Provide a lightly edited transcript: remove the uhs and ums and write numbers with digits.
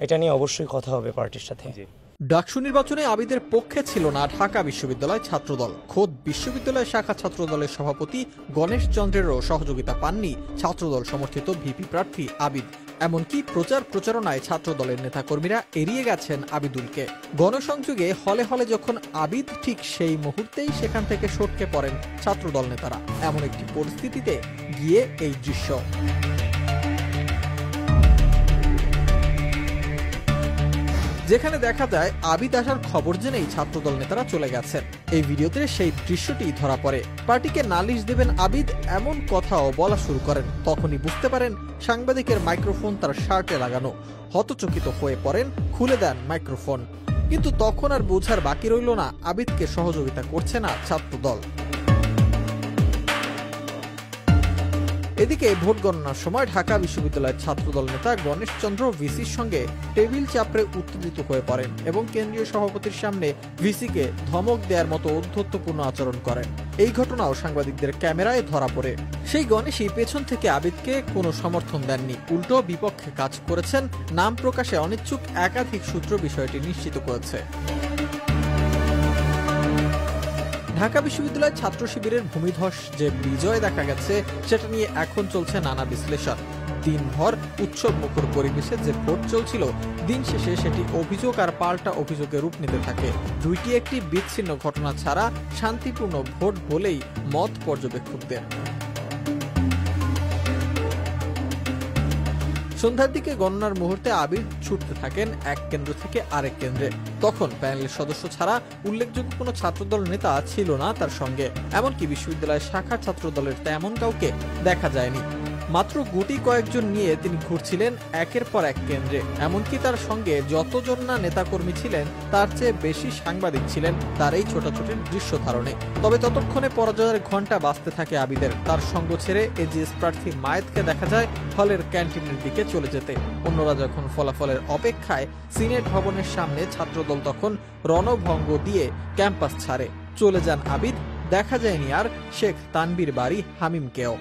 এটা নিয়ে অবশ্যই কথা হবে পার্টির সাথে। ডাকসু নির্বাচনে আবিদের পক্ষে ছিল না ঢাকা বিশ্ববিদ্যালয় ছাত্রদল। খোদ বিশ্ববিদ্যালয় শাখা ছাত্রদলের সভাপতি গণেশ চন্দ্রেরও সহযোগিতা পাননি ছাত্রদল সমর্থিত ভিপি প্রার্থী আবিদ। এমনকি প্রচারণায় ছাত্রদলের নেতাকর্মীরা এড়িয়ে গেছেন আবিদুলকে। গণসংযোগে হলে হলে যখন আবিদ, ঠিক সেই মুহূর্তেই সেখান থেকে সটকে পড়েন ছাত্রদল নেতারা। এমন একটি পরিস্থিতিতে গিয়ে এই দৃশ্য। যেখানে দেখা যায় আবিদ আসার খবর জেনেই ছাত্রদল নেতারা চলে গেছেন। এই ভিডিওতে সেই দৃশ্যটি ধরা পড়ে। পার্টিকে নালিশ দেবেন আবিদ এমন কথাও বলা শুরু করেন। তখনই বুঝতে পারেন সাংবাদিকের মাইক্রোফোন তার শার্টে লাগানো। হতচকিত হয়ে পড়েন, খুলে দেন মাইক্রোফোন। কিন্তু তখন আর বোঝার বাকি রইল না আবিদকে সহযোগিতা করছে না ছাত্রদল। এদিকে ভোট গণনার সময় ঢাকা বিশ্ববিদ্যালয়ের ছাত্রদল নেতা গণেশ চন্দ্র ভিসির সঙ্গে টেবিল চাপড়ে উত্তেজিত হয়ে পড়েন এবং কেন্দ্রীয় সভাপতির সামনে ভিসিকে ধমক দেওয়ার মতো ঔদ্ধত্যপূর্ণ আচরণ করেন। এই ঘটনাও সাংবাদিকদের ক্যামেরায় ধরা পড়ে। সেই গণেশই পেছন থেকে আবিদকে কোনো সমর্থন দেননি, উল্টো বিপক্ষে কাজ করেছেন। নাম প্রকাশে অনিচ্ছুক একাধিক সূত্র বিষয়টি নিশ্চিত করেছে। ঢাকা বিশ্ববিদ্যালয়ের ছাত্র শিবিরের ভূমিধস যে বিজয় দেখা গেছে, সেটা নিয়ে এখন চলছে নানা বিশ্লেষণ। দিনভর উৎসব মুখর পরিবেশে যে ভোট চলছিল, দিন শেষে সেটি অভিযোগ আর পাল্টা অভিযোগে রূপ নিতে থাকে। দুইটি একটি বিচ্ছিন্ন ঘটনা ছাড়া শান্তিপূর্ণ ভোট বলেই মত পর্যবেক্ষকদের। সন্ধ্যার দিকে গণনার মুহূর্তে আবিদ ছুটতে থাকেন এক কেন্দ্র থেকে আরেক কেন্দ্রে। তখন প্যানেলের সদস্য ছাড়া উল্লেখযোগ্য কোনো ছাত্রদল নেতা ছিল না তার সঙ্গে। এমনকি বিশ্ববিদ্যালয়ের শাখা ছাত্রদলের তেমন কাউকে দেখা যায়নি। মাত্র গুটি কয়েকজন নিয়ে তিনি ঘুরছিলেন একের পর এক কেন্দ্রে। এমনকি তার সঙ্গে যতজন না নেতাকর্মী ছিলেন, তার চেয়ে বেশি সাংবাদিক ছিলেন তার এই ছোটাছুটির দৃশ্য ধারণে। তবে ততক্ষণে পরাজয়ের ঘণ্টা বাজতে থাকে আবিদের। তার সঙ্গ ছেড়ে এজিএস প্রার্থী মায়েতকে দেখা যায় হলের ক্যান্টিনের দিকে চলে যেতে। অন্যরা যখন ফলাফলের অপেক্ষায় সিনেট ভবনের সামনে, ছাত্রদল তখন রণভঙ্গ দিয়ে ক্যাম্পাস ছাড়ে। চলে যান আবিদ। দেখা যায়নি আর শেখ তানবীর বাড়ি হামিমকেও।